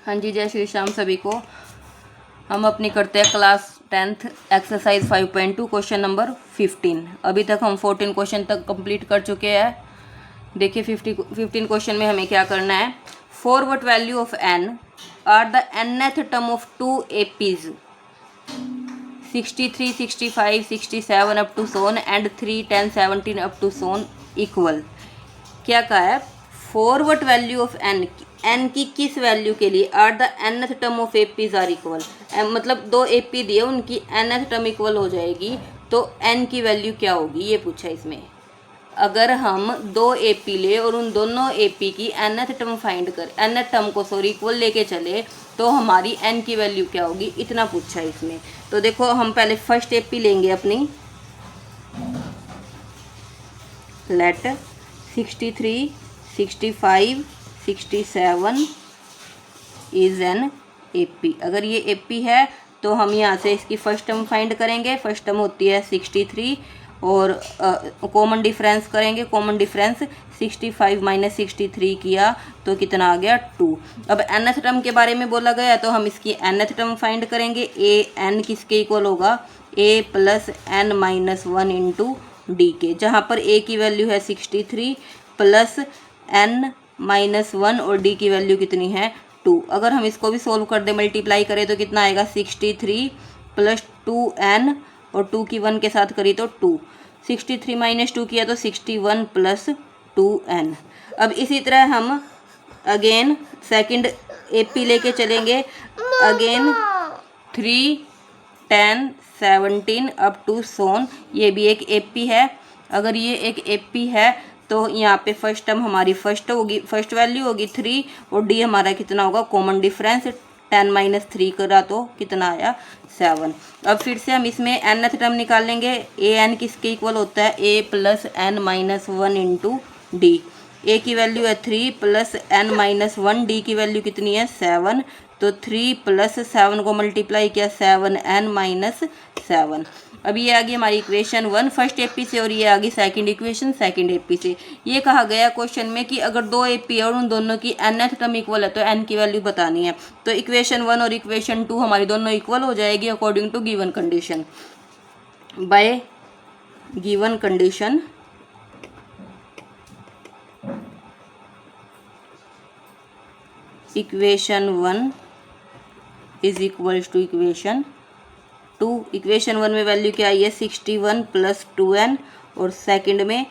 हाँ जी, जय श्री श्याम सभी को। हम अपनी करते हैं class 10th exercise 5.2 question number 15। अभी तक हम 14 क्वेश्चन तक कंप्लीट कर चुके हैं। देखिए 15 क्वेश्चन में हमें क्या करना है। For what value of n are the nth term of 2 APs 63, 65, 67 up to so on and 3, 10, 17 up to so on equal. क्या कहा है, for what value of n की किस वैल्यू के लिए are the nth term of APs are equal. मतलब दो AP दिए, उनकी nth टर्म इक्वल हो जाएगी, तो n की वैल्यू क्या होगी ये पूछा इसमें। अगर हम दो एपी ले और उन दोनों एपी की nth टर्म फाइंड कर nth टर्म को इक्वल लेके चले तो हमारी n की वैल्यू क्या होगी, इतना पूछा है इसमें। तो देखो हम पहले फर्स्ट एपी लेंगे अपनी, लेट 63, 65, 67 इज एन एपी। अगर ये एपी है तो हम यहाँ से इसकी फर्स्ट टर्म फाइंड करेंगे। फर्स्ट टर्म होती है 63 और कॉमन डिफरेंस करेंगे। कॉमन डिफरेंस 65 माइनस 63 किया तो कितना आ गया 2। अब nth टर्म के बारे में बोला गया तो हम इसकी nth टर्म फाइंड करेंगे। ए एन किसके इक्वल होगा, a plus N minus 1 into D के, जहाँ पर a की वैल्यू है 63 प्लस n माइनस 1 और d की वैल्यू कितनी है 2। अगर हम इसको भी सोल्व कर दे, मल्टीप्लाई करें तो कितना आएगा 63 प्लस 2n और 2 की 1 के साथ करी तो 2। 63 माइनस 2 किया तो 61 प्लस 2n। अब इसी तरह हम अगेन सेकंड एपी लेके चलेंगे। अगेन 3, 10, 17 अप टू सोन, ये भी एक एपी है। अगर ये एक एपी है तो यहाँ पे फर्स्ट टर्म हमारी फर्स्ट वैल्यू होगी 3 और डी हमारा कितना होगा, कॉमन डिफरेंस 10 माइनस 3 करा तो कितना आया 7। अब फिर से हम इसमें nth टर्म निकालेंगे। ए एन किसके इक्वल होता है, a plus N minus 1 into D. A की वैल्यू है 3 प्लस एन माइनस 1, डी की वैल्यू कितनी है 7। तो 3 प्लस 7 को मल्टीप्लाई किया 7n माइनस 7। अब ये आ गई हमारी इक्वेशन 1 फर्स्ट एपी से और ये आ गई सेकंड इक्वेशन सेकंड एपी से। ये कहा गया क्वेश्चन में कि अगर दो एपी है और उन दोनों की nth टर्म इक्वल है तो n की वैल्यू बतानी है। तो इक्वेशन 1 और इक्वेशन 2 हमारी दोनों इक्वल हो जाएगी according to given condition. By given condition equation 1 is equals to equation 2। Equation 1 में वैल्यू क्या आई है 61 प्लस 2n और सेकंड में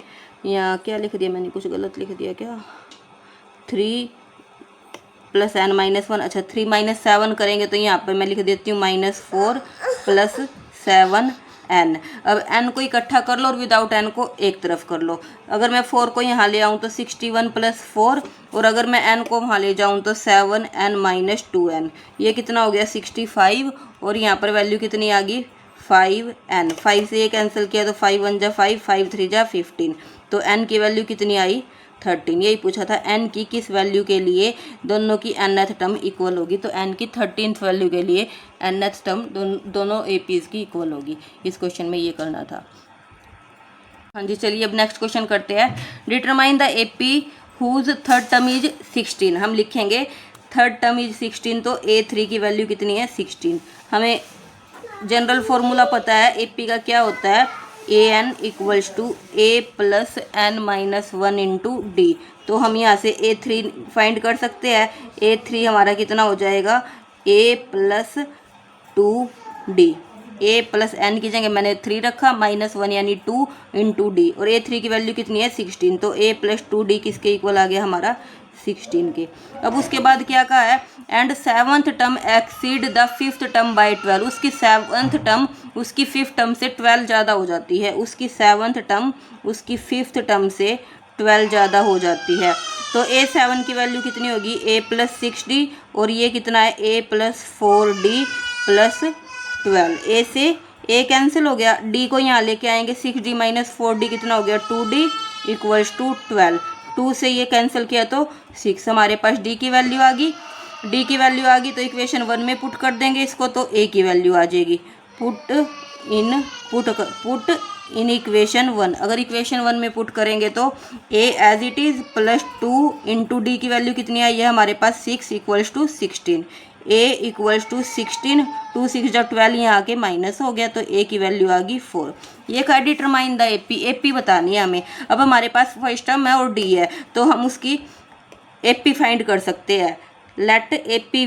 यहाँ क्या लिख दिया मैंने, कुछ गलत लिख दिया क्या, 3 प्लस एन माइनस 1। अच्छा 3 माइनस 7 करेंगे तो यहाँ पर मैं लिख देती हूँ -4 प्लस 7n। अब n को इकट्ठा कर लो और विदाउट n को एक तरफ कर लो। अगर मैं 4 को यहाँ ले आऊँ तो 61 प्लस 4 और अगर मैं n को वहाँ ले जाऊँ तो 7n माइनस 2n। ये कितना हो गया 65 और यहाँ पर वैल्यू कितनी आ गई 5n। 5 से ये कैंसिल किया तो 5 1 जा 5, 5 3 जा 15। तो n की वैल्यू कितनी आई 13। यही पूछा था n की किस वैल्यू के लिए दोनों की nth टर्म इक्वल होगी। तो n की 13th वैल्यू के लिए nth टर्म दोनों एपीज की इक्वल होगी। इस क्वेश्चन में ये करना था। हाँ जी, चलिए अब नेक्स्ट क्वेश्चन करते हैं। Determine the AP whose third term is 16। हम लिखेंगे थर्ड टर्म इज 16 तो A3 की वैल्यू कितनी है 16। हमें जनरल फॉर्मूला पता है एपी का क्या होता है, A N equals to A plus N minus 1 into D. तो हम यहाँ से A3 फाइंड कर सकते हैं। A3 हमारा कितना हो जाएगा a plus 2d। A plus N की जगह मैंने 3 रखा -1 यानी 2 इंटू डी और A3 की वैल्यू कितनी है 16। तो a प्लस 2d किसके इक्वल आ गया हमारा 16 के। अब उसके बाद क्या कहा है, and 7th term exceed the 5th term by 12। उसकी 7th टर्म उसकी 5th टर्म से 12 ज़्यादा हो जाती है। उसकी 7th टर्म उसकी 5th टर्म से 12 ज़्यादा हो जाती है। तो A7 की वैल्यू कितनी होगी a प्लस 6d और ये कितना है a plus 4d plus 12। a से a कैंसिल हो गया, d को यहाँ लेके आएंगे 6d माइनस 4d कितना हो गया 2d इक्वल्स टू 12। 2 से ये कैंसिल किया तो 6। हमारे पास d की वैल्यू आ गई। d की वैल्यू आ गई तो इक्वेशन 1 में पुट कर देंगे इसको तो a की वैल्यू आ जाएगी। पुट इन इक्वेशन 1, अगर इक्वेशन 1 में पुट करेंगे तो a as it is plus 2 into D की वैल्यू कितनी आई है हमारे पास 6 equals to 16, a equals to 16, 2 6 जब 12 यहाँ आके माइनस हो गया तो a की वैल्यू आ गई 4। ये क्या डिटरमाइन द AP बतानी है हमें। अब हमारे पास फर्स्ट टर्म है और d है तो हम उसकी AP फाइंड कर सकते हैं। Let AP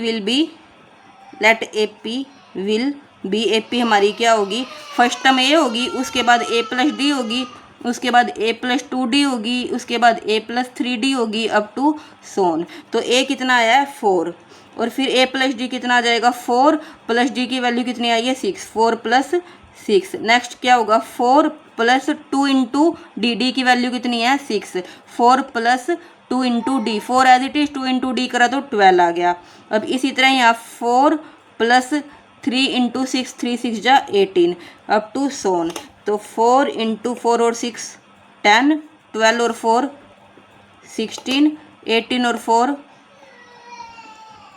will be AP हमारी क्या होगी, फर्स्ट टर्म a होगी, उसके बाद a प्लस डी होगी, उसके बाद a प्लस 2d होगी, उसके बाद a प्लस 3d होगी अप टू सोन। तो a कितना आया है 4 और फिर a प्लस डी कितना आ जाएगा 4 प्लस डी की वैल्यू कितनी आई है 6, 4 प्लस 6। नेक्स्ट क्या होगा 4 प्लस 2 इंटू डी की वैल्यू कितनी है 6, 4 plus 2 into D, 4 as it is 2 into D करा तो 12 आ गया। अब इसी तरह यहाँ 4 प्लस 3 इंटू 6, 3 6 जा 18 अप टू सोन। तो 4 इंटू 4 और 6 10, 12 और 4 16, 18 और 4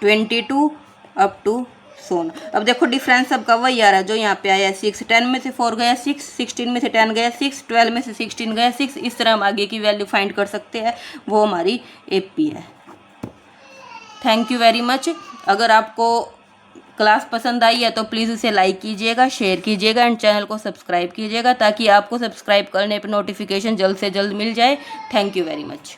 22 अप टू सोन। अब देखो डिफरेंस सबका वही आ रहा है जो यहाँ पे आया है 6, 10 में से 4 गया 6, 16 में से 10 गया 6, 12 में से 16 गया 6। इस तरह हम आगे की वैल्यू फाइंड कर सकते हैं, वो हमारी AP है। Thank you very much. अगर आपको क्लास पसंद आई है तो प्लीज़ इसे लाइक कीजिएगा, शेयर कीजिएगा एंड चैनल को सब्सक्राइब कीजिएगा ताकि आपको सब्सक्राइब करने पर नोटिफिकेशन जल्द से जल्द मिल जाए। Thank you very much.